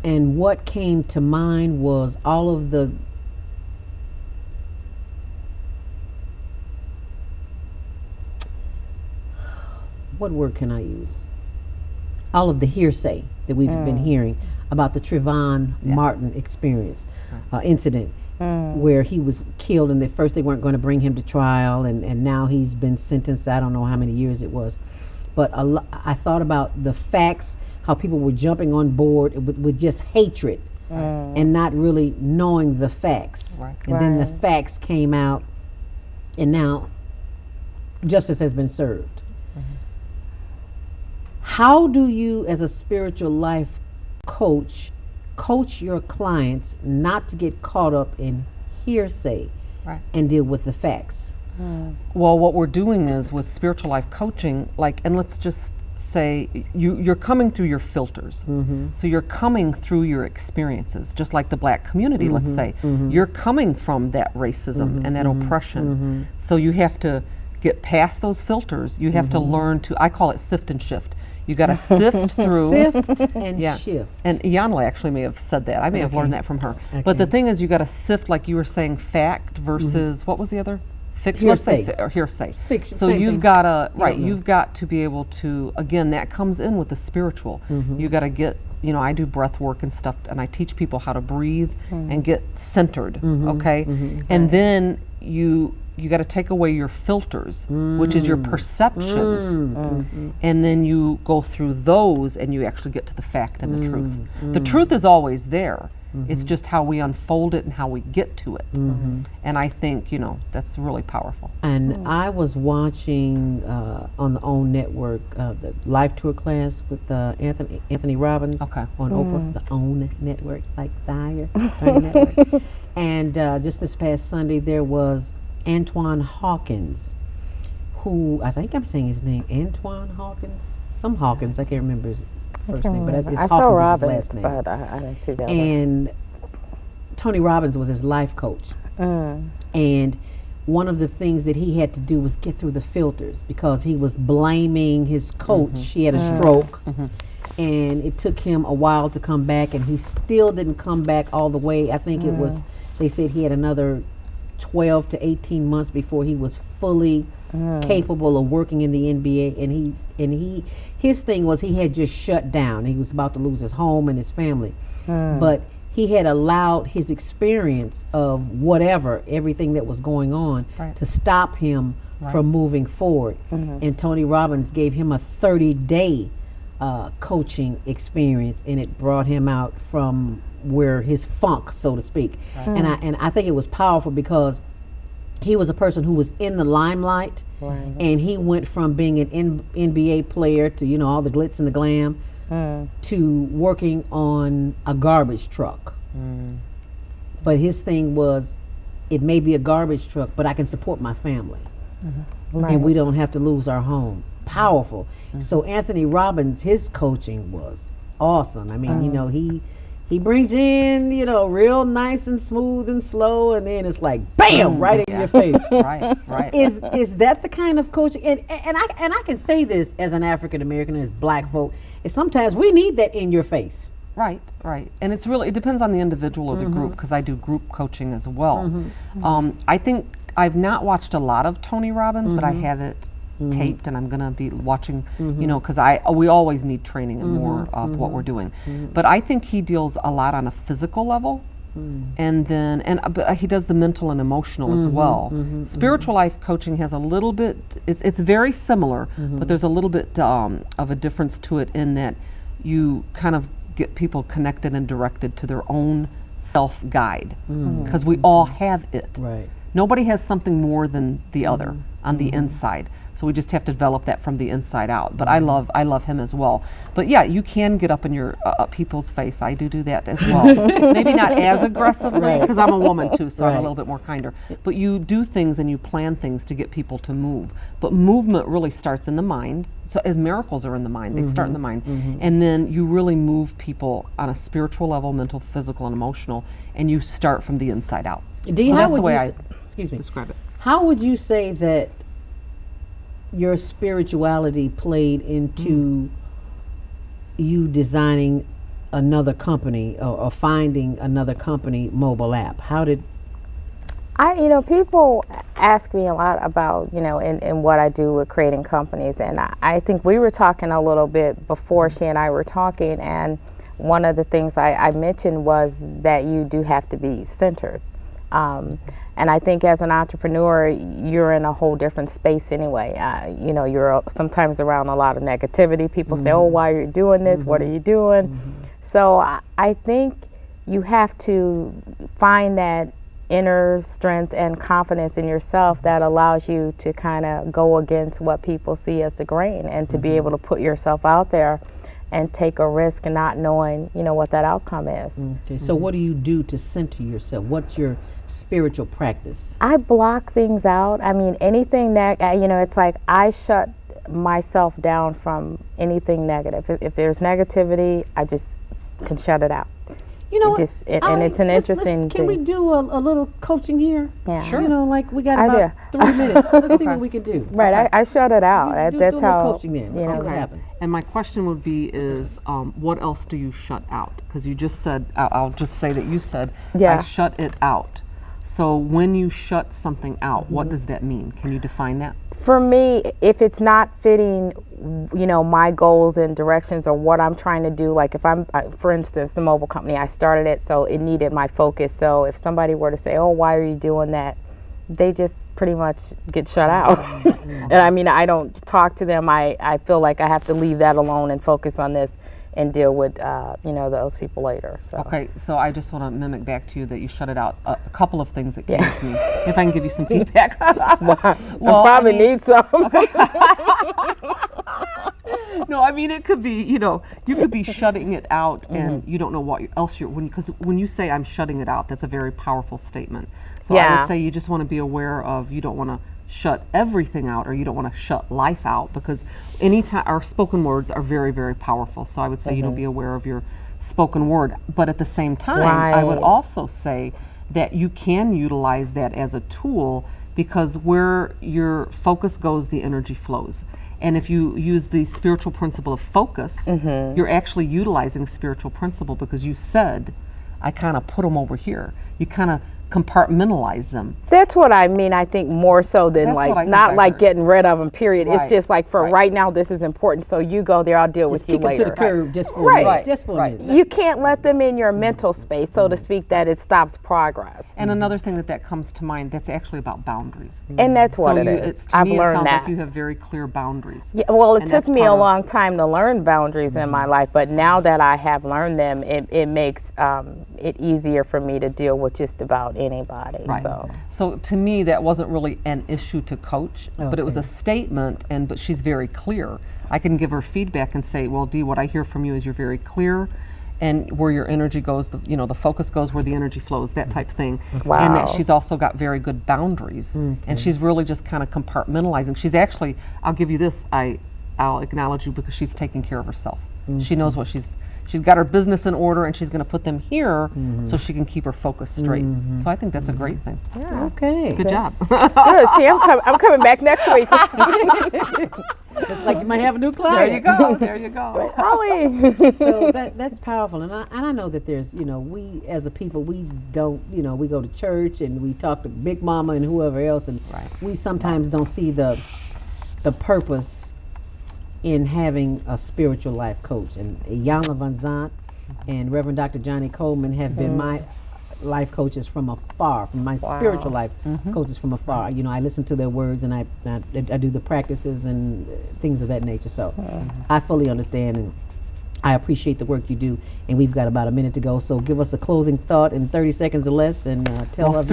And what came to mind was all of the what word can I use? All of the hearsay that we've been hearing about the Trayvon Martin experience, incident, where he was killed, and at first they weren't going to bring him to trial, and now he's been sentenced. I don't know how many years it was, but I thought about the facts, how people were jumping on board with just hatred and not really knowing the facts. Right. And then the facts came out, and now justice has been served. How do you, as a spiritual life coach your clients not to get caught up in hearsay and deal with the facts? Well, what we're doing is with spiritual life coaching, and let's just say you're coming through your filters. So you're coming through your experiences, just like the black community, let's say. You're coming from that racism and that oppression. So you have to get past those filters. You have to learn to, I call it sift and shift. You got to sift through. Sift and shift. And Yanle actually may have said that. I may have learned that from her. But the thing is, you got to sift, like you were saying, fact versus, what was the other? Fiction. Hearsay. Or hearsay. Fiction. So you've got to, you've got to be able to, again, that comes in with the spiritual. You got to get, I do breath work and stuff, and I teach people how to breathe and get centered, okay? And then you got to take away your filters, which is your perceptions, and then you go through those and you actually get to the fact and the truth. The truth is always there. It's just how we unfold it and how we get to it. And I think, that's really powerful. And I was watching on the OWN network, the Life Tour class with Anthony Robbins on Oprah, the OWN network, like Thyre network. And just this past Sunday, there was Antoine Hawkins, who, I think I'm saying his name, Antoine Hawkins? Some Hawkins, I can't remember his first name, but it's I Hawkins saw is Robbins, his last name. but I didn't see that And Tony Robbins was his life coach. And one of the things that he had to do was get through the filters, because he was blaming his coach. He had a stroke, and it took him a while to come back, and he still didn't come back all the way. I think it was, they said he had another 12 to 18 months before he was fully capable of working in the NBA. And his thing was, he had just shut down. He was about to lose his home and his family, but he had allowed his experience of everything that was going on to stop him from moving forward. And Tony Robbins gave him a 30-day coaching experience, and it brought him out from where his funk, so to speak. And I think it was powerful, because he was a person who was in the limelight, and he went from being an NBA player to all the glitz and the glam to working on a garbage truck. But his thing was, it may be a garbage truck, but I can support my family, and we don't have to lose our home. Powerful. So Anthony Robbins, his coaching was awesome. I mean, he brings you in, real nice and smooth and slow, and then it's like, bam, right in your face. Right. Is that the kind of coaching? And I can say this as an African American, as black folk, is sometimes we need that in your face. Right. And it depends on the individual or the group, because I do group coaching as well. I think I've not watched a lot of Tony Robbins, but I have it taped, and I'm going to be watching, because we always need training and more of what we're doing. But I think he deals a lot on a physical level, but he does the mental and emotional as well. Spiritual life coaching has a little bit, it's very similar, but there's a little bit of a difference to it, in that you kind of get people connected and directed to their own self-guide, because we all have it. Nobody has something more than the other on the inside. So we just have to develop that from the inside out. But I love him as well. But yeah, you can get up in your people's face. I do that as well. Maybe not as aggressively, because I'm a woman too, so I'm a little bit more kinder. But you do things and you plan things to get people to move. But movement really starts in the mind. So as miracles are in the mind, they start in the mind. And then you really move people on a spiritual level, mental, physical, and emotional, and you start from the inside out. Dee, so that's the way I describe it. How would you say that your spirituality played into you designing another company or finding another company mobile app? How did people ask me a lot about, in what I do with creating companies, and I think we were talking a little bit before she and I were talking, and one of the things I mentioned was that you do have to be centered. And I think as an entrepreneur, you're in a whole different space anyway. You're sometimes around a lot of negativity. People say, oh, why are you doing this? What are you doing? So I think you have to find that inner strength and confidence in yourself that allows you to kind of go against what people see as the grain, and to be able to put yourself out there and take a risk and not knowing, what that outcome is. Okay, so what do you do to center yourself? What's your spiritual practice? I block things out. I mean, anything that, it's like I shut myself down from anything negative. If there's negativity, I just can shut it out. You know, and it's an interesting thing. Can we do a little coaching here? Yeah. Sure. Like we got about 3 minutes. Let's see what we can do. Right, okay. I shut it out. That's how coaching then. Let's see what happens. And my question would be is, what else do you shut out? Because you just said, I'll just say that you said, I shut it out. So when you shut something out, what does that mean? Can you define that? For me, if it's not fitting, my goals and directions or what I'm trying to do, like if I'm, for instance, the mobile company, I started it, so it needed my focus. So if somebody were to say, oh, why are you doing that? They just pretty much get shut out. And I mean, I don't talk to them. I feel like I have to leave that alone and focus on this and deal with, those people later. So. Okay, so I just want to mimic back to you that you shut it out. A couple of things that came to me, if I can give you some feedback. Well, I probably need some. Okay. No, I mean, it could be, you could be shutting it out and you don't know what else because when you say I'm shutting it out, that's a very powerful statement. So I would say you just want to be aware of, you don't want to shut everything out, or you don't want to shut life out, because anytime our spoken words are very, very powerful. So I would say, be aware of your spoken word. But at the same time, I would also say that you can utilize that as a tool, because where your focus goes, the energy flows. And if you use the spiritual principle of focus, you're actually utilizing spiritual principle, because you said, I kind of put them over here. You kind of compartmentalize them. That's what I mean. I think more so than not like getting rid of them, period. Right. It's just like for right now, this is important. So you go there, I'll deal with you later. Just kick them to the curb just for a minute. Just for a minute. You can't let them in your mental space, so to speak, that it stops progress. And another thing that comes to mind, that's actually about boundaries. And that's what it is. I've learned that. Like you have very clear boundaries. Yeah, well, it took me a long time to learn boundaries in my life, but now that I have learned them, it makes it easier for me to deal with just about anybody. Right. So to me, that wasn't really an issue to coach, but it was a statement, but she's very clear. I can give her feedback and say, well, Dee, what I hear from you is you're very clear, and where your energy goes, the focus goes where the energy flows, that type thing. Wow. And that she's also got very good boundaries, and she's really just kind of compartmentalizing. She's actually, I'll give you this, I'll acknowledge you, because she's taking care of herself. She knows what she's got her business in order, and she's going to put them here so she can keep her focus straight. So I think that's a great thing. Yeah. Okay. Good job. Good. See, I'm coming back next week. Looks like you might have a new client. There you go. There you go. Ollie. So that's powerful, and I know that there's, we as a people, we don't, we go to church and we talk to Big Mama and whoever else, and we sometimes don't see the purpose in having a spiritual life coach. And Yana Van Zant and Reverend Dr. Johnny Coleman have been my life coaches from afar, from my spiritual life coaches from afar. I listen to their words, and I do the practices and things of that nature. So I fully understand, and I appreciate the work you do. And we've got about a minute to go, so give us a closing thought in 30 seconds or less, and tell us.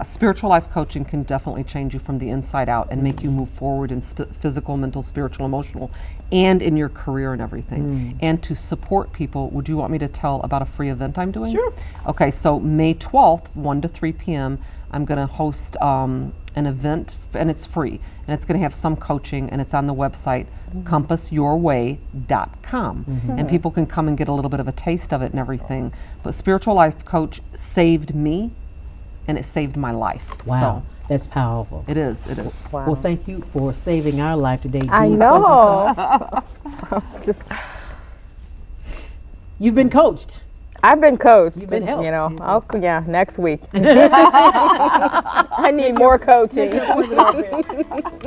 Spiritual life coaching can definitely change you from the inside out and make you move forward in physical, mental, spiritual, emotional, and in your career and everything. And to support people, would you want me to tell about a free event I'm doing? Sure. Okay, so May 12th, 1 to 3 p.m., I'm going to host an event, and it's free. And it's going to have some coaching, and it's on the website, compassyourway.com. And people can come and get a little bit of a taste of it and everything. But Spiritual Life Coach saved me, and it saved my life. Wow. So that's powerful. it is. Wow. Well, thank you for saving our life today, Dee. I know. You've been coached. I've been coached. You've been helped. You know, next week. I need more coaching.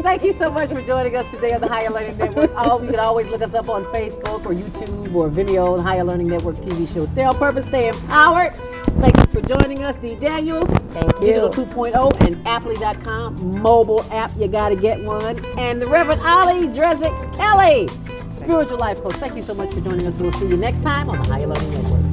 Thank you so much for joining us today on the Higher Learning Network. You can always look us up on Facebook or YouTube or Vimeo, the Higher Learning Network TV show. Stay on purpose, stay empowered. Thank you for joining us, Dee Daniels. Thank you. Digital 2.0 and Apply.com mobile app. You got to get one. And the Reverend Ollie Drezek Kelly, spiritual life coach. Thank you so much for joining us. We'll see you next time on the Higher Learning Network.